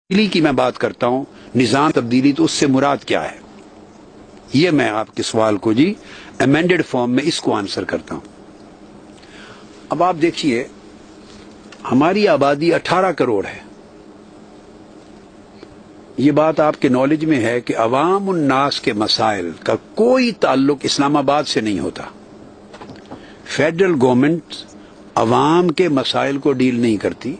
تبدیلی کی میں بات کرتا ہوں، نظام تبدیلی، تو اس سے مراد کیا ہے؟ یہ میں آپ کے سوال کو ایمینڈڈ فارم میں اس کو آنسر کرتا ہوں۔ اب آپ دیکھیے، ہماری آبادی 18 کروڑ ہے۔ یہ بات آپ کے نالج میں ہے کہ عوام الناس کے مسائل کا کوئی تعلق اسلام آباد سے نہیں ہوتا۔ فیڈرل گورنمنٹ عوام کے مسائل کو ڈیل نہیں کرتی۔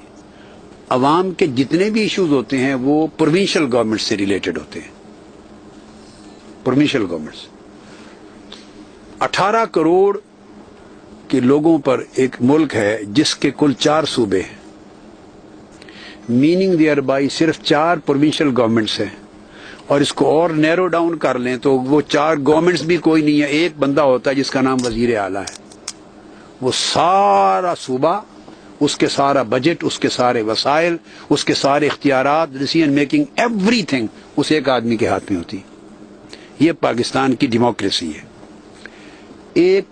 عوام کے جتنے بھی ایشوز ہوتے ہیں وہ پروونشل گورنمنٹ سے ریلیٹڈ ہوتے ہیں، پروونشل گورنمنٹس۔ 18 کروڑ کے لوگوں پر ایک ملک ہے جس کے کل 4 صوبے ہیں، میننگ دیئر بائی صرف 4 پروونشل گورنمنٹس ہیں، اور اس کو اور نیرو ڈاؤن کر لیں تو وہ 4 گورنمنٹس بھی کوئی نہیں ہے، ایک بندہ ہوتا ہے جس کا نام وزیر اعلیٰ ہے۔ وہ سارا صوبہ، اس کے سارا بجٹ، اس کے سارے وسائل، اس کے سارے اختیارات، ڈیسیژن میکنگ، ایوری تھنگ اس ایک آدمی کے ہاتھ میں ہوتی۔ یہ پاکستان کی ڈیموکریسی ہے۔ ایک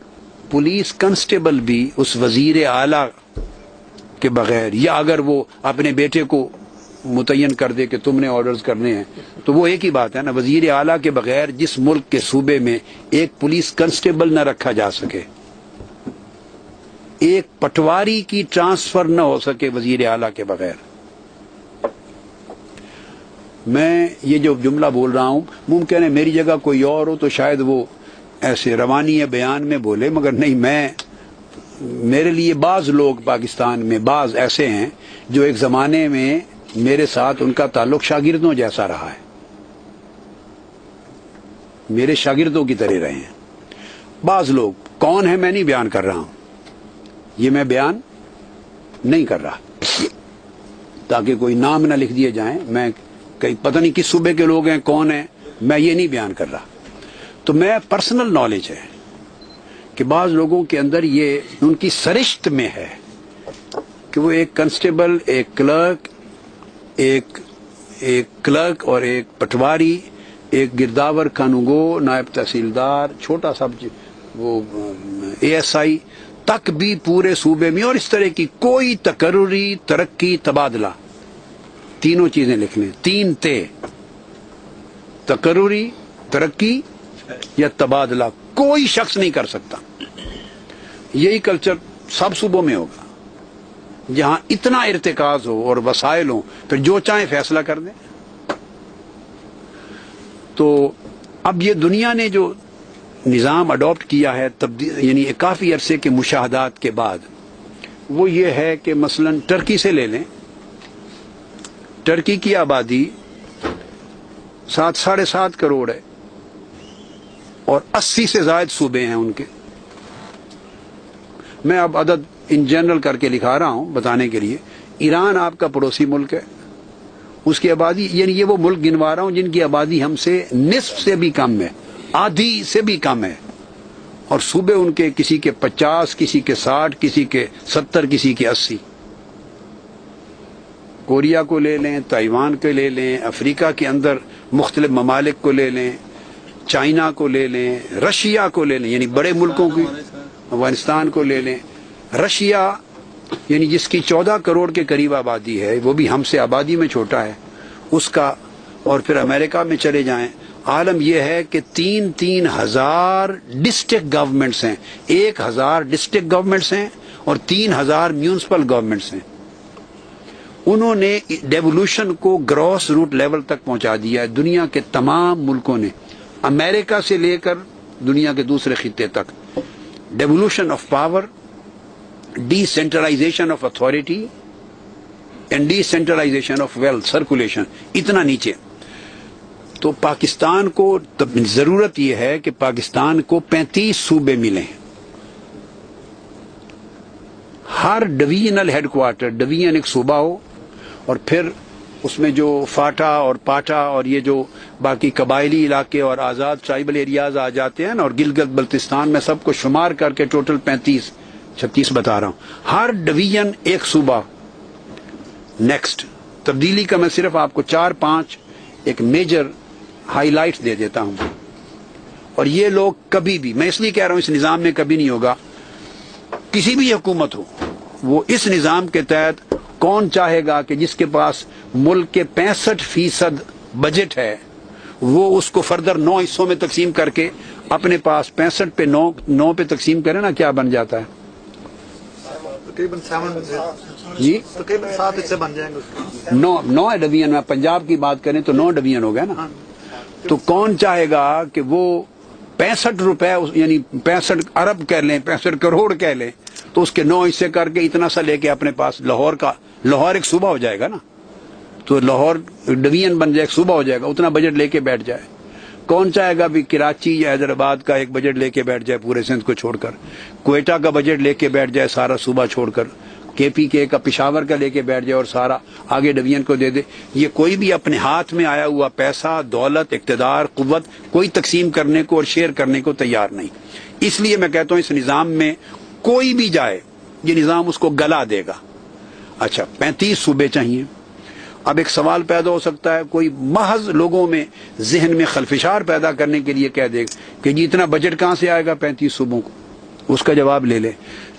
پولیس کنسٹیبل بھی اس وزیر اعلیٰ کے بغیر، یا اگر وہ اپنے بیٹے کو متعین کر دے کہ تم نے آرڈرز کرنے ہیں، تو وہ ایک ہی بات ہے نا، وزیر اعلیٰ کے بغیر جس ملک کے صوبے میں ایک پولیس کنسٹیبل نہ رکھا جا سکے، ایک پٹواری کی ٹرانسفر نہ ہو سکے وزیر اعلیٰ کے بغیر۔ میں یہ جو جملہ بول رہا ہوں، ممکن ہے میری جگہ کوئی اور ہو تو شاید وہ ایسے روانی یا بیان میں بولے، مگر نہیں، میرے لیے بعض لوگ پاکستان میں بعض ایسے ہیں جو ایک زمانے میں میرے ساتھ ان کا تعلق شاگردوں جیسا رہا ہے، میرے شاگردوں کی طرح رہے ہیں۔ بعض لوگ کون ہیں میں نہیں بیان کر رہا ہوں، یہ میں بیان نہیں کر رہا تاکہ کوئی نام نہ لکھ دیے جائیں، میں کہیں پتہ نہیں کس صوبے کے لوگ ہیں، کون ہیں، میں یہ نہیں بیان کر رہا۔ تو میں پرسنل نالج ہے کہ بعض لوگوں کے اندر یہ ان کی سرشت میں ہے کہ وہ ایک کنسٹیبل، ایک کلرک اور ایک پٹواری، ایک گرداور قانونگو، نائب تحصیلدار، چھوٹا سا وہ ASI تک بھی پورے صوبے میں، اور اس طرح کی کوئی تقرری، ترقی، تبادلہ، تینوں چیزیں لکھ لیں، 3 تے، تقرری، ترقی یا تبادلہ، کوئی شخص نہیں کر سکتا۔ یہی کلچر سب صوبوں میں ہوگا جہاں اتنا ارتکاز ہو اور وسائل ہوں، پھر جو چاہیں فیصلہ کر دیں۔ تو اب یہ دنیا نے جو نظام اڈاپٹ کیا ہے، یعنی کافی عرصے کے مشاہدات کے بعد، وہ یہ ہے کہ مثلا ٹرکی سے لے لیں، ٹرکی کی آبادی 7.5 کروڑ ہے اور 80 سے زائد صوبے ہیں ان کے۔ میں اب عدد ان جنرل کر کے لکھا رہا ہوں بتانے کے لیے۔ ایران آپ کا پڑوسی ملک ہے، اس کی آبادی، یعنی یہ وہ ملک گنوا رہا ہوں جن کی آبادی ہم سے نصف سے بھی کم ہے، آدھی سے بھی کم ہے، اور صوبے ان کے کسی کے 50، کسی کے 60، کسی کے 70، کسی کے 80۔ کوریا کو لے لیں، تائیوان کو لے لیں، افریقہ کے اندر مختلف ممالک کو لے لیں، چائنا کو لے لیں، رشیا کو لے لیں، یعنی بڑے ملکوں کی، افغانستان کو لے لیں۔ رشیا یعنی جس کی 14 کروڑ کے قریب آبادی ہے، وہ بھی ہم سے آبادی میں چھوٹا ہے، اس کا، اور پھر امریکہ میں چلے جائیں۔ عالم یہ ہے کہ 3 ہزار ڈسٹرکٹ گورنمنٹس ہیں، 1000 ڈسٹرکٹ گورنمنٹس ہیں اور 3000 میونسپل گورنمنٹس ہیں۔ انہوں نے ڈیولوشن کو گراس روٹ لیول تک پہنچا دیا ہے، دنیا کے تمام ملکوں نے، امریکہ سے لے کر دنیا کے دوسرے خطے تک۔ Devolution of power, D centralization of authority and D centralization of wealth circulation, اتنا نیچے۔ تو پاکستان کو ضرورت یہ ہے کہ پاکستان کو 35 صوبے ملیں، ہر ڈویژنل ہیڈ کوارٹر، ڈویژن ایک صوبہ ہو، اور پھر اس میں جو فاٹا اور پاٹا اور یہ جو باقی قبائلی علاقے اور آزاد ٹرائبل ایریاز آ جاتے ہیں نا، اور گلگت بلتستان میں سب کو شمار کر کے ٹوٹل 36 بتا رہا ہوں، ہر ڈویژن ایک صوبہ۔ نیکسٹ تبدیلی کا میں صرف آپ کو 4-5 ایک میجر ہائی لائٹ دے دیتا ہوں، اور یہ لوگ کبھی بھی، میں اس لیے کہہ رہا ہوں اس نظام میں کبھی نہیں ہوگا، کسی بھی حکومت ہو وہ اس نظام کے تحت کون چاہے گا کہ جس کے پاس ملک کے 65% بجٹ ہے وہ اس کو فردر 9 حصوں میں تقسیم کر کے اپنے پاس 65 پہ 9 پہ تقسیم کرے نا، کیا بن جاتا ہے؟ تقریباً 7 حصے بن جائیں گے. 9 ڈویژن میں پنجاب کی بات کریں تو 9 ڈویژن ہو گیا نا. تو کون چاہے گا کہ وہ 65 روپے یعنی 65 ارب کہہ لیں 65 کروڑ کہہ لیں تو اس کے 9 حصے کر کے اتنا سا لے کے اپنے پاس لاہور ایک صوبہ ہو جائے گا نا، تو لاہور ڈویژن بن جائے، ایک صوبہ ہو جائے گا، اتنا بجٹ لے کے بیٹھ جائے. کون چاہے گا بھی کراچی یا حیدرآباد کا ایک بجٹ لے کے بیٹھ جائے پورے سندھ کو چھوڑ کر، کوئٹہ کا بجٹ لے کے بیٹھ جائے سارا صوبہ چھوڑ کر، KPK کا پشاور کا لے کے بیٹھ جائے اور سارا آگے ڈویژن کو دے دے. یہ کوئی بھی اپنے ہاتھ میں آیا ہوا پیسہ، دولت، اقتدار، قوت کوئی تقسیم کرنے کو اور شیئر کرنے کو تیار نہیں. اس لیے میں کہتا ہوں اس نظام میں کوئی بھی جائے یہ نظام اس کو گلا دے گا. اچھا 35 صوبے چاہیے. اب ایک سوال پیدا ہو سکتا ہے، کوئی محض لوگوں میں ذہن میں خلفشار پیدا کرنے کے لیے کہہ دے کہ جی اتنا بجٹ کہاں سے آئے گا 35 صوبوں کو. اس کا جواب لے لے.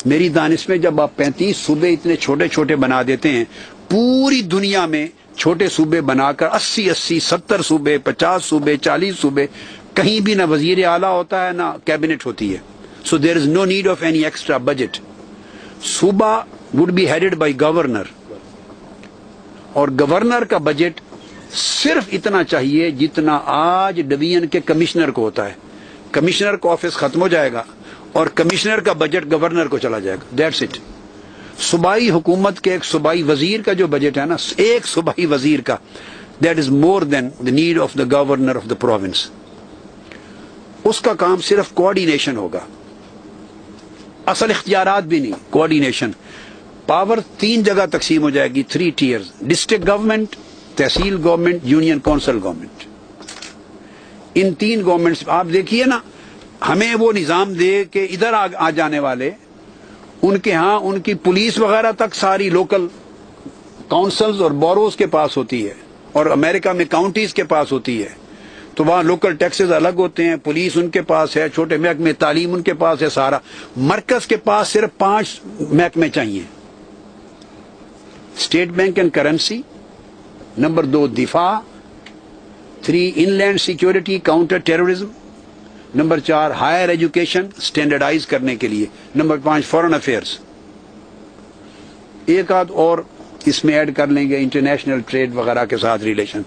میری دانش میں جب آپ 35 صوبے اتنے چھوٹے چھوٹے بنا دیتے ہیں، پوری دنیا میں چھوٹے صوبے بنا کر 80 70 صوبے، 50 صوبے، 40 صوبے، کہیں بھی نہ وزیر اعلیٰ ہوتا ہے نہ کیبنٹ ہوتی ہے. So there is no need of any extra budget. صوبہ would be headed by governor, اور گورنر کا بجٹ صرف اتنا چاہیے جتنا آج ڈویژن کے کمشنر کو ہوتا ہے. کمشنر کا آفس ختم ہو جائے گا اور کمشنر کا بجٹ گورنر کو چلا جائے گا. That's it. صوبائی حکومت کے ایک صوبائی وزیر کا جو بجٹ ہے نا، ایک صوبائی وزیر کا، that is more than the need of the governor of the province. اس کا کام صرف کوآرڈینیشن ہوگا، اصل اختیارات بھی نہیں، کوآرڈینیشن. پاور 3 جگہ تقسیم ہو جائے گی، 3 ٹیئرز: ڈسٹرکٹ گورنمنٹ، تحصیل گورنمنٹ، یونین کونسل گورنمنٹ. ان 3 گورنمنٹس آپ دیکھیے نا، ہمیں وہ نظام دے کہ ادھر آ جانے والے ان کے ہاں ان کی پولیس وغیرہ تک ساری لوکل کاؤنسلز اور بوروز کے پاس ہوتی ہے، اور امریکہ میں کاؤنٹیز کے پاس ہوتی ہے. تو وہاں لوکل ٹیکسز الگ ہوتے ہیں، پولیس ان کے پاس ہے، چھوٹے محکمے تعلیم ان کے پاس ہے سارا. مرکز کے پاس صرف 5 محکمے چاہیے: state bank and currency, number 2 دفاع، 3 inland security counter terrorism, number 4 higher education standardise کرنے کے لیے، نمبر 5 فورن افیئرس. ایک آدھ اور اس میں ایڈ کر لیں گے انٹرنیشنل ٹریڈ وغیرہ کے ساتھ ریلیشن.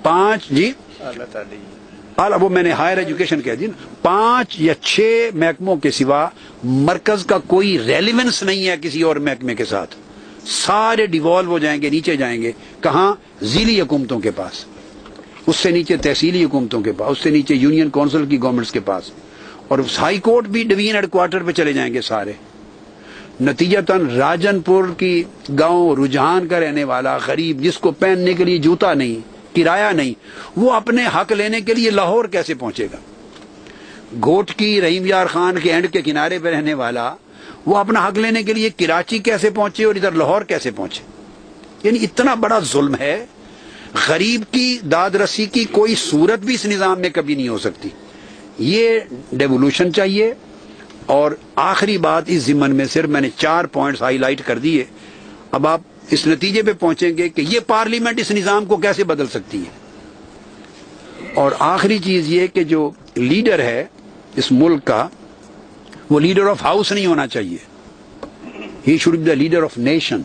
5 جی وہ میں نے ہائر ایجوکیشن کہہ دی نا. 5 یا 6 محکموں کے سوا مرکز کا کوئی ریلیونس نہیں ہے کسی اور محکمے کے ساتھ. سارے ڈیوالو ہو جائیں گے، نیچے جائیں گے. کہاں؟ ذیلی حکومتوں کے پاس، اس سے نیچے تحصیلی حکومتوں کے پاس، اس سے نیچے یونین کونسل کی گورنمنٹس کے پاس، اور ہائی کورٹ بھی ڈویژن ہیڈ کوارٹر پہ چلے جائیں گے سارے. نتیجتاً راجن پور کی گاؤں رجحان کا رہنے والا غریب جس کو پہننے کے لیے جوتا نہیں، کرایہ نہیں، وہ اپنے حق لینے کے لیے لاہور کیسے پہنچے گا؟ گھوٹ کی رحیم یار خان کے اینڈ کے کنارے پہ رہنے والا وہ اپنا حق لینے کے لیے کراچی کیسے پہنچے اور ادھر لاہور کیسے پہنچے؟ یعنی اتنا بڑا ظلم ہے. غریب کی داد رسی کی کوئی صورت بھی اس نظام میں کبھی نہیں ہو سکتی. یہ ڈیولوشن چاہیے. اور آخری بات اس ضمن میں صرف میں نے 4 پوائنٹس ہائی لائٹ کر دیے. اب آپ اس نتیجے پہ پہنچیں گے کہ یہ پارلیمنٹ اس نظام کو کیسے بدل سکتی ہے. اور آخری چیز یہ کہ جو لیڈر ہے اس ملک کا وہ لیڈر آف ہاؤس نہیں ہونا چاہیے. He should be the leader of nation.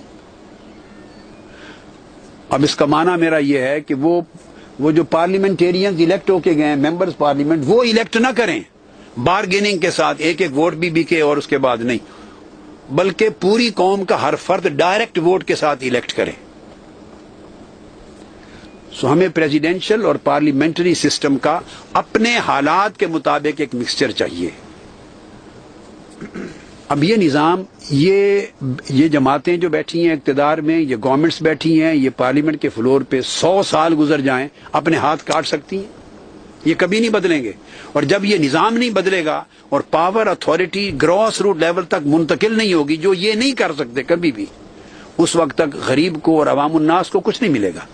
اب اس کا معنی میرا یہ ہے کہ وہ جو پارلیمنٹیرینز الیکٹ ہو کے گئے ہیں، ممبرز پارلیمنٹ، وہ الیکٹ نہ کریں بارگیننگ کے ساتھ، ایک ووٹ بھی بکے اور اس کے بعد نہیں، بلکہ پوری قوم کا ہر فرد ڈائریکٹ ووٹ کے ساتھ الیکٹ کرے. سو ہمیں پریزیڈینشل اور پارلیمنٹری سسٹم کا اپنے حالات کے مطابق ایک مکسچر چاہیے. اب یہ نظام، یہ جماعتیں جو بیٹھی ہیں اقتدار میں، یہ گورنمنٹس بیٹھی ہیں، یہ پارلیمنٹ کے فلور پہ 100 سال گزر جائیں اپنے ہاتھ کاٹ سکتی ہیں. یہ کبھی نہیں بدلیں گے. اور جب یہ نظام نہیں بدلے گا اور power authority grass root level تک منتقل نہیں ہوگی، جو یہ نہیں کر سکتے کبھی بھی، اس وقت تک غریب کو اور عوام الناس کو کچھ نہیں ملے گا.